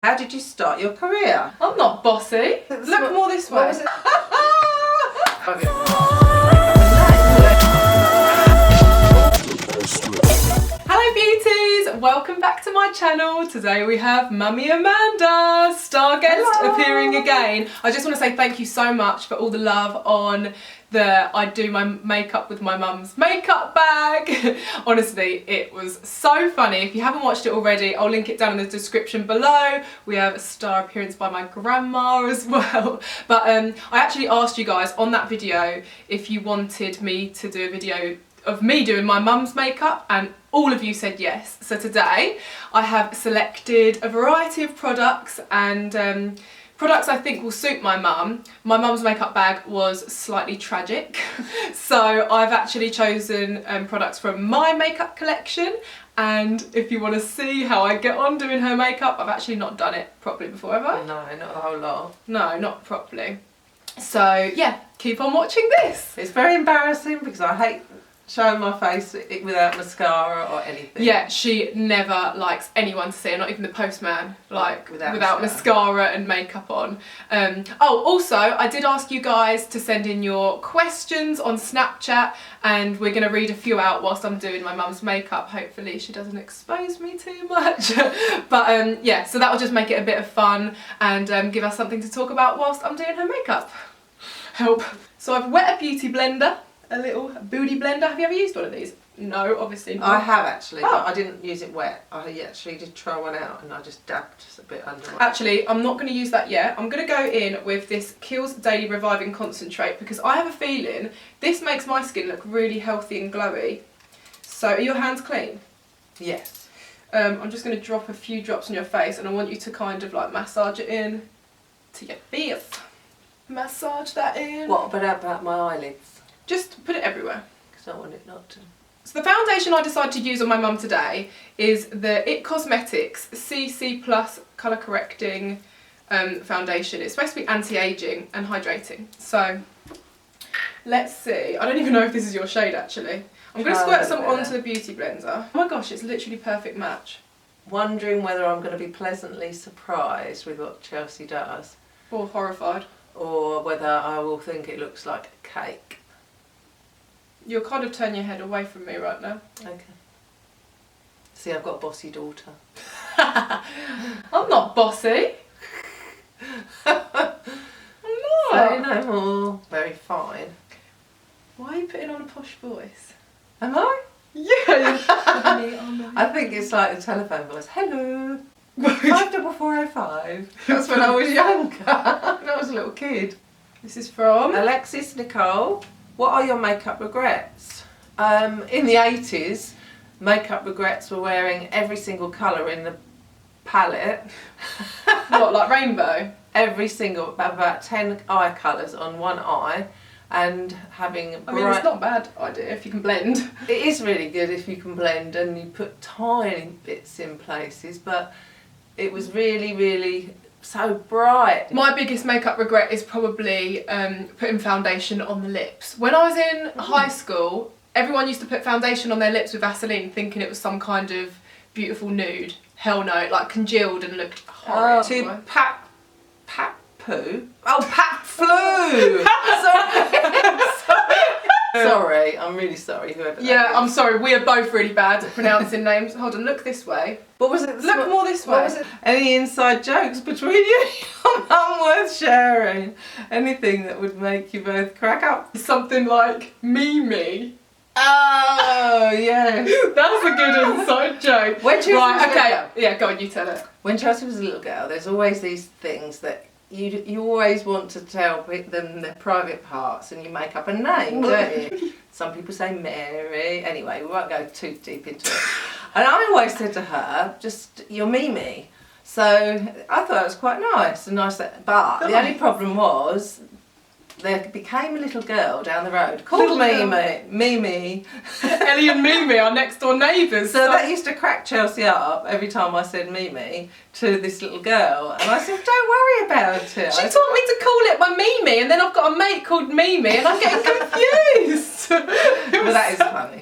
How did you start your career? I'm not bossy. Look more this way. What was it? Hello beauties, welcome back to my channel. Today we have Mummy Amanda, star guest, appearing again. I just want to say thank you so much for all the love on I do my makeup with my mum's makeup bag. Honestly, it was so funny. If you haven't watched it already, I'll link it down in the description below. We have a star appearance by my grandma as well. But I actually asked you guys on that video if you wanted me to do a video of me doing my mum's makeup, and all of you said yes. So today I have selected a variety of products and products I think will suit my mum. My mum's makeup bag was slightly tragic, so I've actually chosen products from my makeup collection, and if you want to see how I get on doing her makeup, I've actually not done it properly before, have I? No, not the whole lot. No, not properly. So yeah, keep on watching this. It's very embarrassing because I hate showing my face without mascara or anything. Yeah, she never likes anyone to see her, not even the postman, like without mascara and makeup on. Oh, also, I did ask you guys to send in your questions on Snapchat, and we're going to read a few out whilst I'm doing my mum's makeup. Hopefully she doesn't expose me too much. But yeah, so that will just make it a bit of fun and give us something to talk about whilst I'm doing her makeup. Help. So I've wet a beauty blender. A little booty blender. Have you ever used one of these? No, obviously not. I have actually, but I didn't use it wet. I actually did try one out and I just dabbed just a bit under my... Actually, I'm not going to use that yet. I'm going to go in with this Kiehl's Daily Reviving Concentrate because I have a feeling this makes my skin look really healthy and glowy. So, are your hands clean? Yes. I'm just going to drop a few drops on your face and I want you to kind of like massage it in to your face. Massage that in. What about my eyelids? Just put it everywhere. Because I want it not to. So the foundation I decided to use on my mum today is the It Cosmetics CC Plus Colour Correcting foundation. It's supposed to be anti-aging and hydrating. So let's see. I don't even know if this is your shade actually. I'm going to squirt some onto the beauty blender. Oh my gosh, it's literally perfect match. Wondering whether I'm going to be pleasantly surprised with what Chelsea does. Or horrified. Or whether I will think it looks like a cake. You'll kind of turn your head away from me right now. Okay. See, I've got a bossy daughter. I'm not bossy. I'm not. Say no more. Very fine. Why are you putting on a posh voice? Am I? Yeah. I think it's like the telephone voice. Hello. 54405. That's when I was younger. When I was a little kid. This is from Alexis Nicole. What are your makeup regrets? In the 80s, makeup regrets were wearing every single colour in the palette. What, like rainbow? Every single, about 10 eye colours on one eye, and having I mean, it's not a bad idea if you can blend. It is really good if you can blend and you put tiny bits in places, but it was really, really so bright. My biggest makeup regret is probably putting foundation on the lips. When I was in high school, everyone used to put foundation on their lips with Vaseline thinking it was some kind of beautiful nude. Hell no, it like congealed and looked horrible. To pat poo? Oh, pat flu! Sorry, I'm really sorry, whoever that is. I'm sorry, we are both really bad at pronouncing names. Hold on, look this way. What was it? Look more this way. What was it? Any inside jokes between you and your mum worth sharing? Anything that would make you both crack up? Something like Mimi. Oh, yeah. That's a good inside joke. When Chelsea was a little girl, yeah, go on, you tell it. When Chelsea was a little girl, there's always these things that you always want to tell them their private parts, and you make up a name, don't you? Some people say Mary. Anyway, we won't go too deep into it. And I always said to her, just, you're Mimi. So I thought it was quite nice. And I said, but the only problem was, there became a little girl down the road called Mimi. Ellie and Mimi are next door neighbours. So that used to crack Chelsea up every time I said Mimi to this little girl. And I said, don't worry about it. She taught me to call it my Mimi, and then I've got a mate called Mimi and I'm getting confused. But that is funny.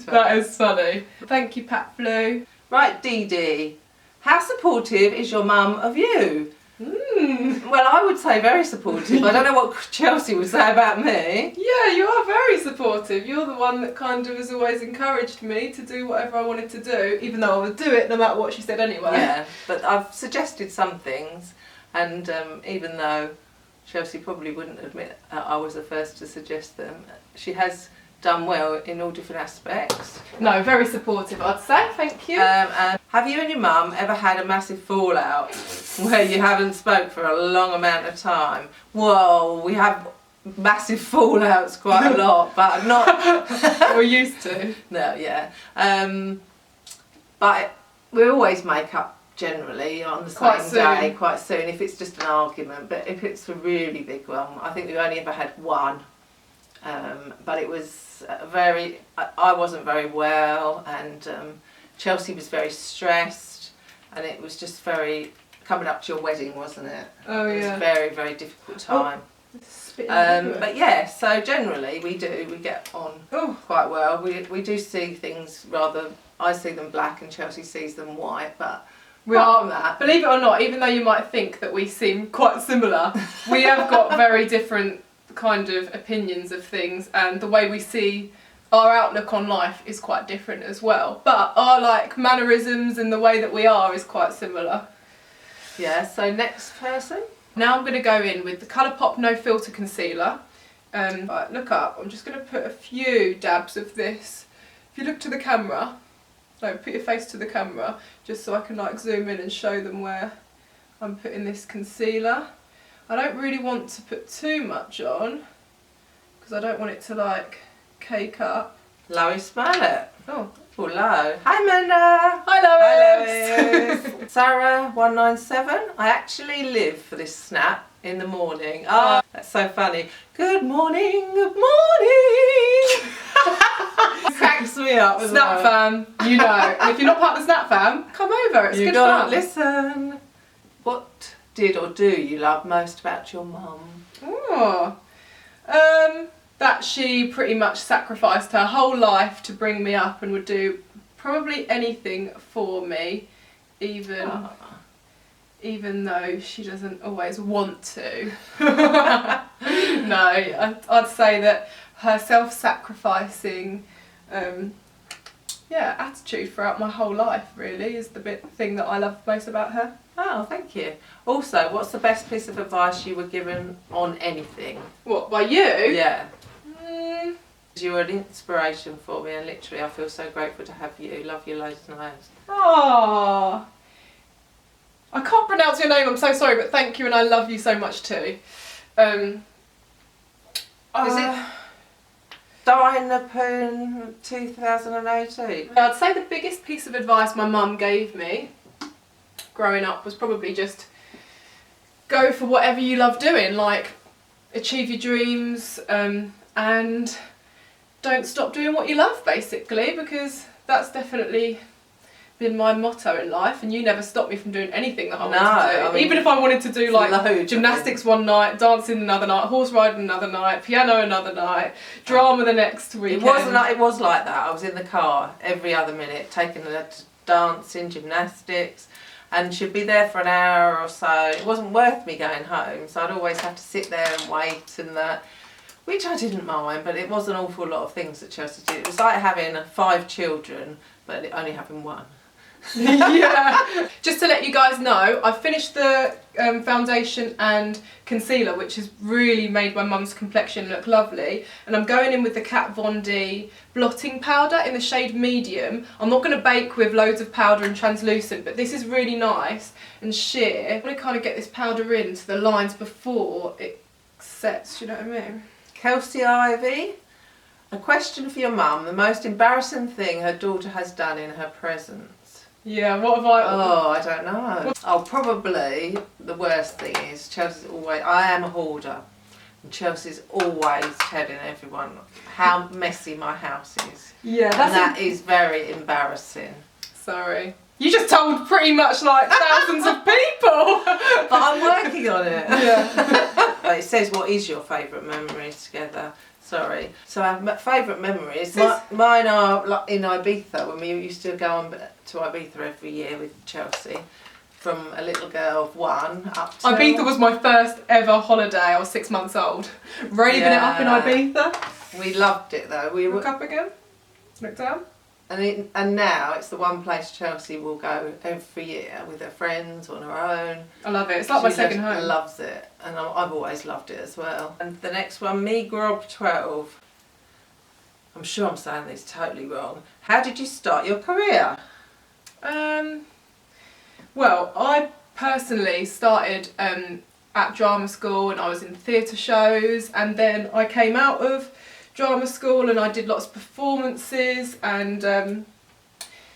That is funny. Thank you, Pat Blue. Right, Dee Dee. How supportive is your mum of you? Mm. Well, I would say very supportive. I don't know what Chelsea would say about me. Yeah, you are very supportive. You're the one that kind of has always encouraged me to do whatever I wanted to do, even though I would do it no matter what she said anyway. Yeah, but I've suggested some things, and even though Chelsea probably wouldn't admit I was the first to suggest them, she has done well in all different aspects. No, very supportive, I'd say. Thank you. And have you and your mum ever had a massive fallout where you haven't spoke for a long amount of time? Whoa, we have massive fallouts quite a lot, but not... We're used to. No, yeah. But we always make up generally on the same day, quite soon, if it's just an argument. But if it's a really big one, I think we've only ever had one. But it was I wasn't very well, and Chelsea was very stressed, and it was just very, coming up to your wedding, wasn't it? Oh yeah. It was a very, very difficult time. But yeah, so generally we get on quite well. We do see things rather, I see them black and Chelsea sees them white, but we are, that. Believe it or not, even though you might think that we seem quite similar, we have got very different kind of opinions of things, and the way we see our outlook on life is quite different as well. But our like mannerisms and the way that we are is quite similar. Yeah, so next person. Now I'm going to go in with the Colourpop No Filter Concealer. Right, look up. I'm just going to put a few dabs of this. If you look to the camera, no, put your face to the camera, just so I can like zoom in and show them where I'm putting this concealer. I don't really want to put too much on because I don't want it to like cake up. Lois, smile it. Oh. Hello. Hi Amanda. Hi Lois. Hi Lois. Sarah 197. I actually live for this snap in the morning. Oh, that's so funny. Good morning, good morning. Cracks me up. Snap fam, you know. And if you're not part of the Snap fam, come over. It's good fun. Listen. What did or do you love most about your mum? Oh, that she pretty much sacrificed her whole life to bring me up and would do probably anything for me, even though she doesn't always want to. No, I'd say that her self-sacrificing attitude throughout my whole life really is the thing that I love most about her. Oh, thank you. Also, what's the best piece of advice you were given on anything? What, by you? Yeah. You were an inspiration for me, and literally I feel so grateful to have you. Love you loads and loads. Aww. I can't pronounce your name, I'm so sorry, but thank you and I love you so much too. Is it Diana 2018? I'd say the biggest piece of advice my mum gave me growing up was probably just go for whatever you love doing, like achieve your dreams, and don't stop doing what you love basically, because that's definitely been my motto in life, and you never stopped me from doing anything that I wanted to do. I mean, even if I wanted to do like gymnastics one night, dancing another night, horse riding another night, piano another night, drama the next weekend. It was like that. I was in the car every other minute taking her to dancing, gymnastics, and she'd be there for an hour or so. It wasn't worth me going home, so I'd always have to sit there and wait and that, which I didn't mind, but it was an awful lot of things that Chelsea did. It was like having 5 children, but only having one. Yeah. Just to let you guys know, I finished the foundation and concealer, which has really made my mum's complexion look lovely, and I'm going in with the Kat Von D Blotting Powder in the shade medium. I'm not going to bake with loads of powder and translucent, but this is really nice and sheer. I want to kind of get this powder into the lines before it sets, you know what I mean? Kelsey Ivy, a question for your mum. The most embarrassing thing her daughter has done in her presence. Yeah, what have I... Oh, I don't know. Oh, probably the worst thing is Chelsea's always... I am a hoarder. And Chelsea's always telling everyone how messy my house is. Yeah, that is very embarrassing. Sorry. You just told pretty much like thousands of people. But I'm working on it. Yeah. it says what is your favourite memories together. Sorry. So our favourite memories, mine are like in Ibiza, when we used to go on to Ibiza every year with Chelsea. From a little girl of 1 up to... Ibiza was my first ever holiday. I was 6 months old. Raving it up in Ibiza. We loved it though. We Look up again. Look down. And now it's the one place Chelsea will go every year with her friends or on her own. I love it. It's like my second home. Loves it, and I've always loved it as well. And the next one, me Grob 12. I'm sure I'm saying this totally wrong. How did you start your career? Well, I personally started at drama school, and I was in theatre shows, and then I came out of drama school and I did lots of performances and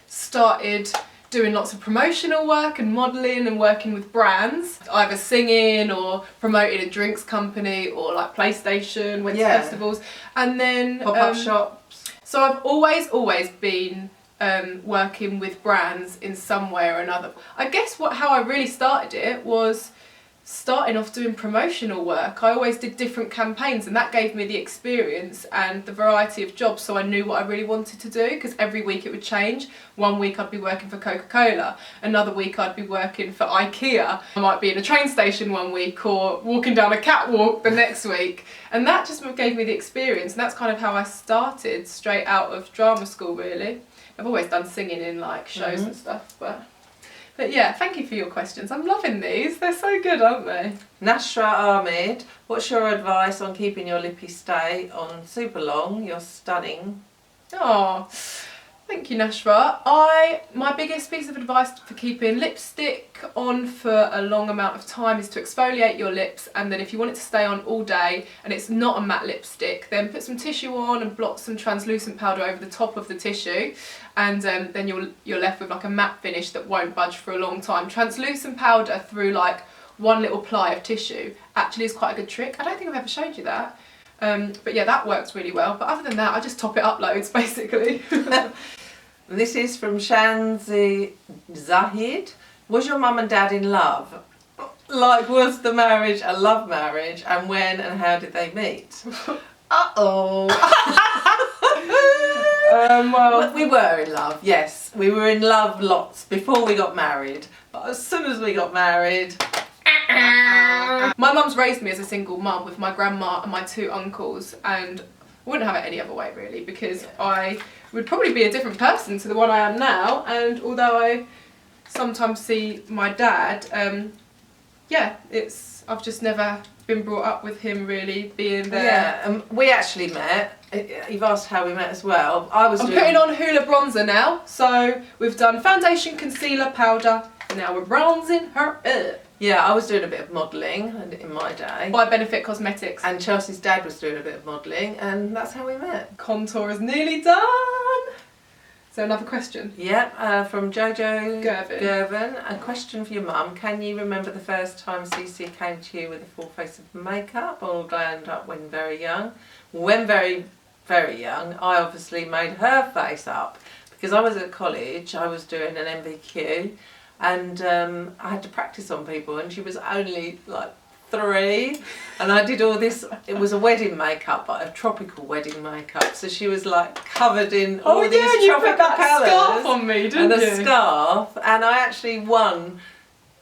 started doing lots of promotional work and modelling and working with brands, either singing or promoting a drinks company or like PlayStation, went to festivals, and then pop-up shops. So I've always been working with brands in some way or another. I guess how I really started it was starting off doing promotional work. I always did different campaigns, and that gave me the experience and the variety of jobs, so I knew what I really wanted to do, because every week it would change. One week I'd be working for Coca-Cola, another week I'd be working for IKEA, I might be in a train station one week or walking down a catwalk the next week, and that just gave me the experience, and that's kind of how I started straight out of drama school really. I've always done singing in like shows and stuff, but yeah, thank you for your questions. I'm loving these. They're so good, aren't they? Nashra Ahmed, what's your advice on keeping your lippy stay on super long? You're stunning. Oh, thank you, Nashra. My biggest piece of advice for keeping lipstick on for a long amount of time is to exfoliate your lips, and then if you want it to stay on all day and it's not a matte lipstick, then put some tissue on and blot some translucent powder over the top of the tissue, and then you're left with like a matte finish that won't budge for a long time. Translucent powder through like one little ply of tissue actually is quite a good trick. I don't think I've ever showed you that. But yeah, that works really well. But other than that, I just top it up loads basically. This is from Shanzi Zahid. Was your mum and dad in love? Like, was the marriage a love marriage, and when and how did they meet? Uh-oh. Well, we were in love, yes. We were in love lots before we got married. But as soon as we got married... My mum's raised me as a single mum with my grandma and my 2 uncles, and I wouldn't have it any other way really, because I would probably be a different person to the one I am now, and although I sometimes see my dad, yeah, I've just never been brought up with him really being there. Yeah, we actually met. You've asked how we met as well. I'm putting on Hoola bronzer now, so we've done foundation, concealer, powder, and now we're bronzing her up. Yeah, I was doing a bit of modelling in my day. By Benefit Cosmetics. And Chelsea's dad was doing a bit of modelling, and that's how we met. Contour is nearly done. So another question? Yep, from Jojo Gervin. A question for your mum. Can you remember the first time CC came to you with a full face of makeup, all glammed up when very young? When very, very young, I obviously made her face up. Because I was at college, I was doing an MVQ, and I had to practice on people, and she was only like 3, and I did all this. It was a wedding makeup, but a tropical wedding makeup, so she was like covered in all these tropical colours. Scarf on me, didn't you? And a scarf, and I actually won.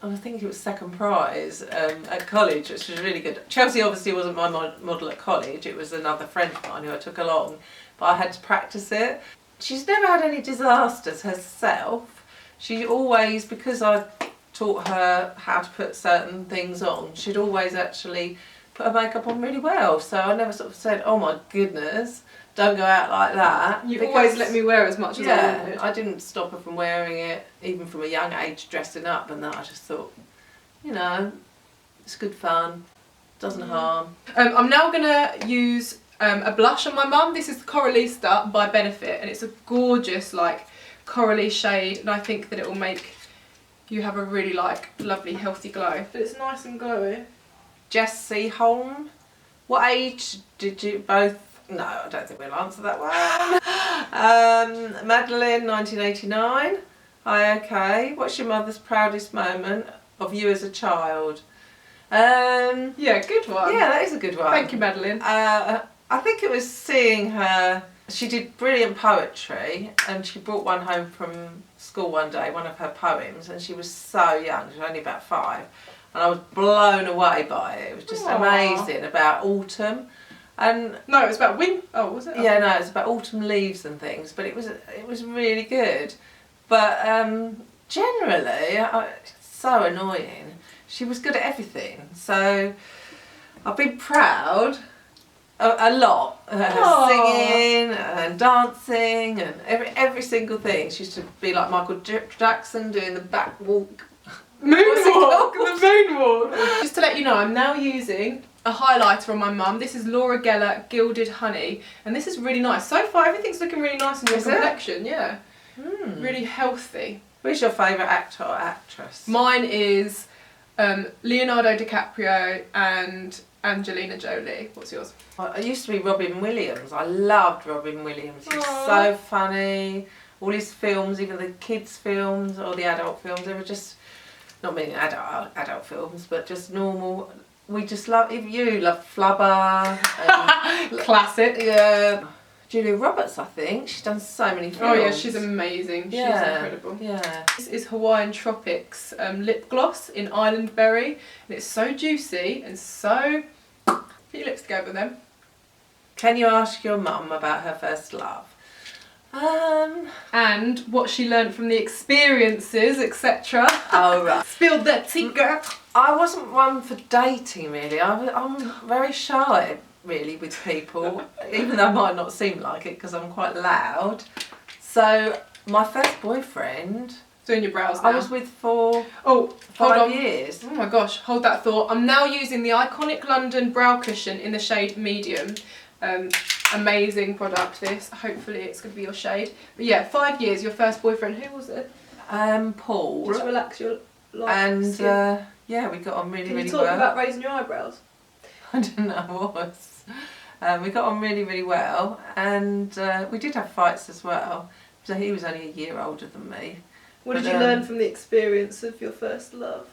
I think it was 2nd prize at college, which was really good. Chelsea obviously wasn't my model at college. It was another friend of mine who I took along, but I had to practice it. She's never had any disasters herself. She always, because I taught her how to put certain things on, she'd always actually put her makeup on really well. So I never sort of said, oh my goodness, don't go out like that. You always let me wear as much as I wanted. I didn't stop her from wearing it, even from a young age, dressing up and that. I just thought, you know, it's good fun, doesn't harm. I'm now going to use a blush on my mum. This is the Coralista by Benefit, and it's a gorgeous like corally shade, and I think that it will make you have a really like lovely healthy glow. But it's nice and glowy. Jessie Holm, what age did you both... No, I don't think we'll answer that one. Madeline, 1989. Hi, okay. What's your mother's proudest moment of you as a child? Yeah, good one. Yeah, that is a good one. Thank you, Madeline. I think it was seeing her. She did brilliant poetry, and she brought one home from school one day, one of her poems, and she was so young. She was only about 5, and I was blown away by it. It was just amazing, about autumn. And no, it was about wind. Oh, was it? Yeah, no, it was about autumn leaves and things. But it was really good. But generally, so annoying. She was good at everything. So I've been proud a lot. Singing and dancing and every single thing. She used to be like Michael Jackson doing the back walk. Moonwalk! The moonwalk! Just to let you know, I'm now using a highlighter on my mum. This is Laura Geller Gilded Honey, and this is really nice. So far, everything's looking really nice in your complexion. Yeah, really healthy. Who's your favourite actor or actress? Mine is Leonardo DiCaprio and Angelina Jolie. What's yours? It used to be Robin Williams. I loved Robin Williams. He was so funny. All his films, even the kids' films or the adult films, they were just not many adult films, but just normal. We just love. If you love Flubber, classic. Yeah. Julia Roberts, I think she's done so many films. Oh yeah, she's amazing. She's incredible. Yeah. This is Hawaiian Tropics lip gloss in Island Berry, and it's so juicy and so. Put your lips together then. Can you ask your mum about her first love? And what she learnt from the experiences, etc. Oh right. Spilled that tea, girl. I wasn't one for dating really. I'm very shy really with people, even though I might not seem like it because I'm quite loud. So my first boyfriend. Doing your brows now. I was with for 5 years. Oh my gosh, hold that thought. I'm now using the Iconic London Brow Cushion in the shade medium. Amazing product this. Hopefully it's going to be your shade. But yeah, 5 years, your first boyfriend. Who was it? Paul. Just relax your lips. And yeah, we got on really well. Can you talk about raising your eyebrows? I don't know what. We got on really well, and we did have fights as well. So he was only a year older than me. What did you learn from the experience of your first love?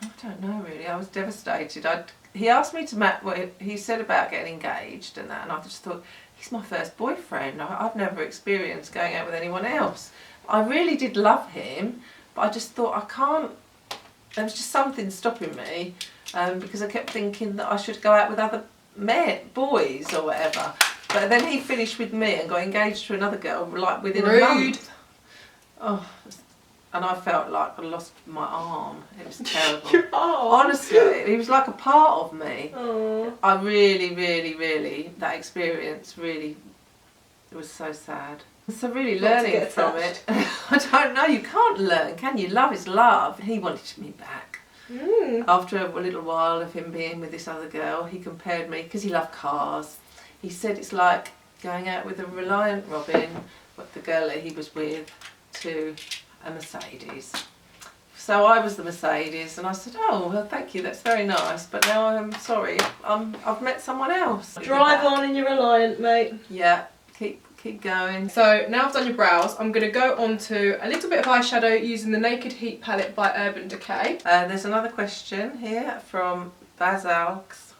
I don't know really. I was devastated. He asked me to he said about getting engaged and that, and I just thought, he's my first boyfriend. I've never experienced going out with anyone else. I really did love him, but I just thought I can't. There was just something stopping me because I kept thinking that I should go out with other boys or whatever. But then he finished with me and got engaged to another girl like within a month. Oh. And I felt like I lost my arm. It was terrible. Your arm? Honestly, he was like a part of me. Aww. I really, that experience really, it was so sad. So really learning from it. I don't know, you can't learn, can you? Love is love. He wanted me back. After a little while of him being with this other girl, he compared me, because he loved cars. He said it's like going out with a Reliant Robin, the girl that he was with, to a Mercedes. So I was the Mercedes, and I said, oh well, thank you, that's very nice, but now I'm sorry, I've met someone else. Drive on in your Reliant, mate. Yeah, keep going. So now I've done your brows, I'm going to go on to a little bit of eyeshadow using the Naked Heat palette by Urban Decay. There's another question here from Basalx.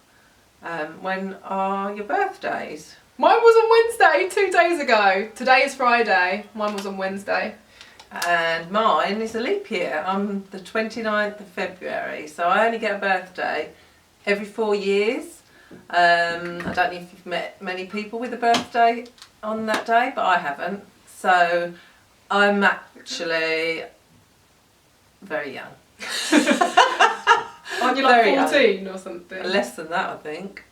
When are your birthdays? Mine was on Wednesday, 2 days ago. Today is Friday, mine was on Wednesday. And mine is a leap year. I'm the 29th of February, so I only get a birthday every 4 years. I don't know if you've met many people with a birthday on that day, but I haven't. So I'm actually very young. Aren't you like 14 or something? Less than that, I think.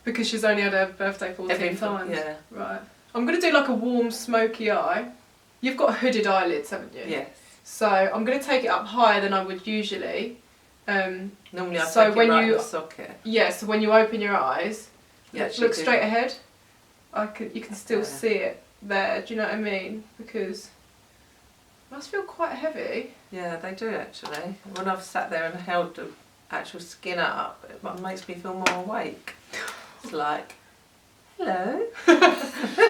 Because she's only had her birthday 14 times? Yeah. Right. I'm going to do like a warm smoky eye. You've got hooded eyelids, haven't you? Yes. So I'm going to take it up higher than I would usually. Normally I so take when it right you, in the socket. Yeah, so when you open your eyes, look straight ahead. You can still see it there, do you know what I mean? Because it must feel quite heavy. Yeah, they do actually. When I've sat there and held the actual skin up, it makes me feel more awake. It's like, hello.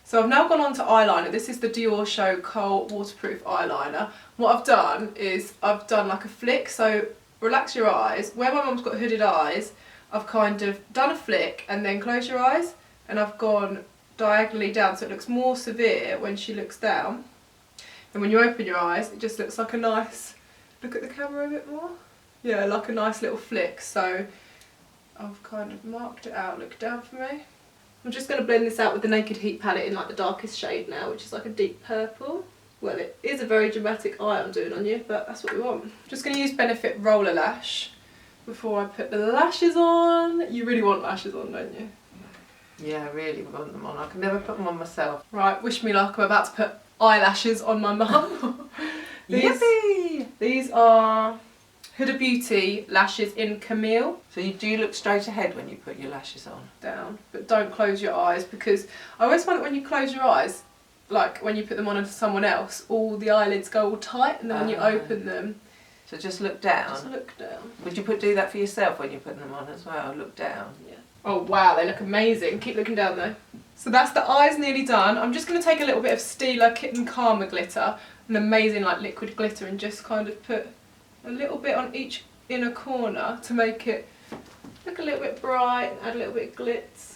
So I've now gone on to eyeliner. This is the Dior Show Kohl Waterproof Eyeliner. What I've done is I've done like a flick, so relax your eyes. Where my mum's got hooded eyes, I've kind of done a flick and then close your eyes, and I've gone diagonally down so it looks more severe when she looks down. And when you open your eyes, it just looks like a nice, look at the camera a bit more. Yeah, like a nice little flick. So I've kind of marked it out, look down for me. I'm just going to blend this out with the Naked Heat palette in like the darkest shade now, which is like a deep purple. Well, it is a very dramatic eye I'm doing on you, but that's what we want. Just going to use Benefit Roller Lash before I put the lashes on. You really want lashes on, don't you? Yeah, I really want them on. I can never put them on myself. Right, wish me luck. I'm about to put eyelashes on my mum. These are Huda Beauty lashes in Camille. So you do look straight ahead when you put your lashes on? Down, but don't close your eyes, because I always find that when you close your eyes, like when you put them on to someone else, all the eyelids go all tight, and then when you open them... So just look down? Just look down. Would you do that for yourself when you're putting them on as well? Look down? Yeah. Oh wow, they look amazing. Keep looking down though. So that's the eyes nearly done. I'm just going to take a little bit of Stila Kitten Karma glitter, an amazing like liquid glitter, and just kind of put a little bit on each inner corner to make it look a little bit bright and add a little bit of glitz.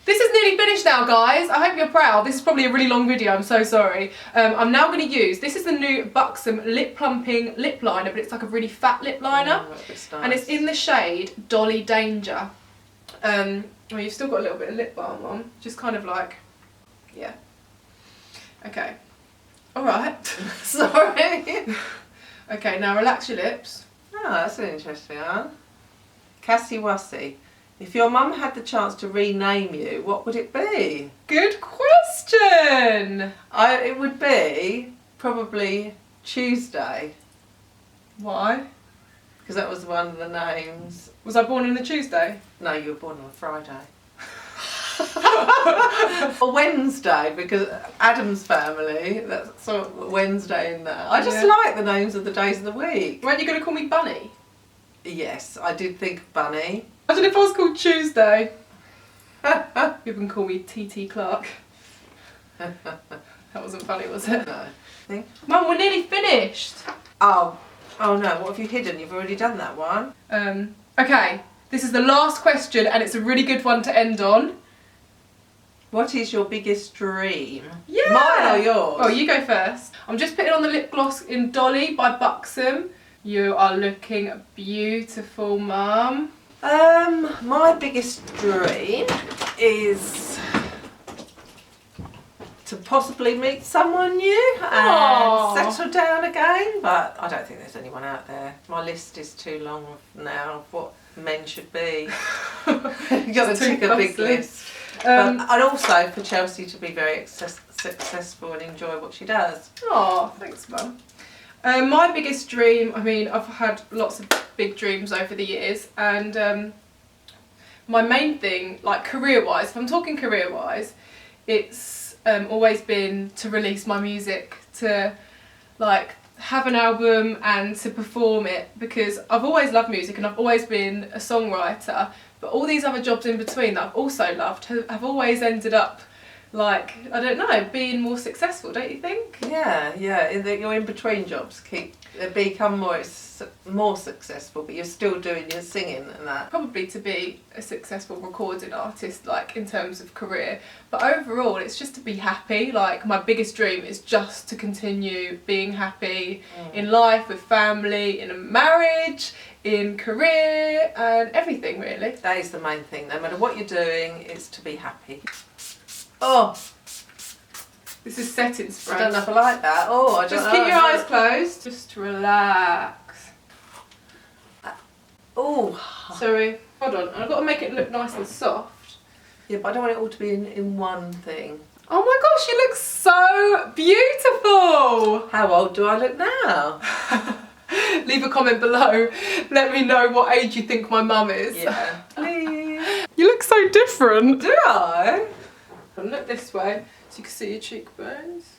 This is nearly finished now, guys. I hope you're proud. This is probably a really long video, I'm so sorry. I'm now going to use, this is the new Buxom Lip Plumping Lip Liner, but it's like a really fat lip liner. Nice. And it's in the shade Dolly Danger. Well, you've still got a little bit of lip balm on, just kind of like, yeah. Okay. Alright. Sorry. Okay, now relax your lips. Oh, that's an interesting one. Cassie Wussy. If your mum had the chance to rename you, what would it be? Good question! It would be probably Tuesday. Why? Because that was one of the names. Was I born on a Tuesday? No, you were born on a Friday. Or Wednesday, because Adam's family, that's sort of Wednesday in there. I just like the names of the days of the week. Weren't you going to call me Bunny? Yes, I did think of Bunny. Imagine if I was called Tuesday. You can call me TT Clarke. That wasn't funny, was it? No. Mum, we're nearly finished. Oh no, what have you hidden? You've already done that one. Okay, this is the last question and it's a really good one to end on. What is your biggest dream? Yeah! Mine or yours? Oh, you go first. I'm just putting on the lip gloss in Dolly by Buxom. You are looking beautiful, Mum. My biggest dream is to possibly meet someone new and settle down again, but I don't think there's anyone out there. My list is too long now of what men should be. You've got to tick a big list. And also for Chelsea to be very successful and enjoy what she does. Oh, thanks, Mum. My biggest dream, I mean, I've had lots of big dreams over the years, and my main thing, like career-wise, if I'm talking career-wise, it's always been to release my music, to like have an album and to perform it, because I've always loved music and I've always been a songwriter, but all these other jobs in between that I've also loved have always ended up like, I don't know, being more successful, don't you think? Yeah, your in-between jobs become more successful, but you're still doing your singing and that. Probably to be a successful recording artist, like in terms of career, but overall it's just to be happy. Like my biggest dream is just to continue being happy in life, with family, in a marriage, in career, and everything really. That is the main thing, no matter what you're doing, it's to be happy. Oh, this is setting spray. I don't know if I like that. Oh, I don't know. Just keep your eyes closed. Just relax. Oh. Sorry. Hold on. I've got to make it look nice and soft. Yeah, but I don't want it all to be in one thing. Oh my gosh, you look so beautiful. How old do I look now? Leave a comment below. Let me know what age you think my mum is. Yeah. Please. You look so different. Do I? Look this way so you can see your cheekbones.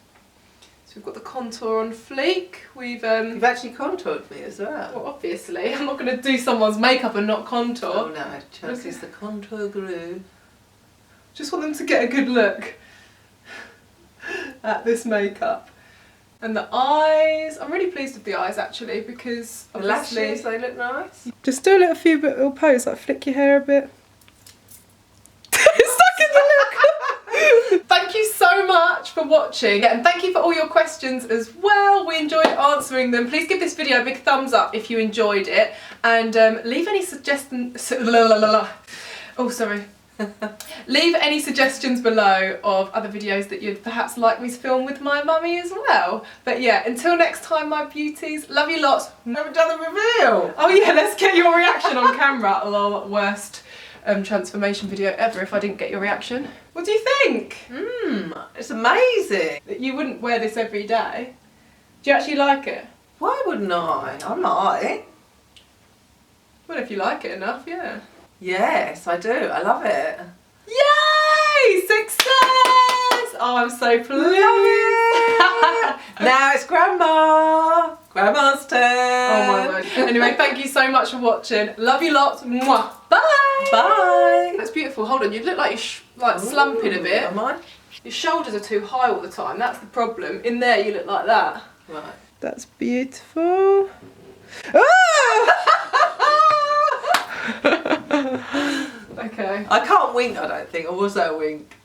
So we've got the contour on fleek. You've actually contoured me as well. Well, obviously. I'm not going to do someone's makeup and not contour. Oh no, Chelsea's the contour guru. Just want them to get a good look at this makeup. And the eyes, I'm really pleased with the eyes actually because The obviously... lashes, they look nice. Just do a little pose, like flick your hair a bit. It's stuck in the lip. Thank you so much for watching and thank you for all your questions as well. We enjoyed answering them. Please give this video a big thumbs up if you enjoyed it and leave any suggestions. Oh, sorry. Leave any suggestions below of other videos that you'd perhaps like me to film with my mummy as well. But yeah, until next time, my beauties, love you lots. I haven't done the reveal. Oh yeah, let's get your reaction on camera. Lol, worst transformation video ever if I didn't get your reaction. What do you think? It's amazing. You wouldn't wear this every day. Do you actually like it? Why wouldn't I? I might. Well, if you like it enough, yeah. Yes, I do. I love it. Yay! Success! Oh, I'm so pleased. Now it's Grandma. Grandma's turn. Oh my word. Anyway, thank you so much for watching. Love you lots. Mwah. Bye. Bye. That's beautiful. Hold on, you look like you're slumping a bit. Am I? Your shoulders are too high all the time. That's the problem. In there, you look like that. Right. That's beautiful. Ah! Okay. I can't wink, I don't think. Or was that a wink?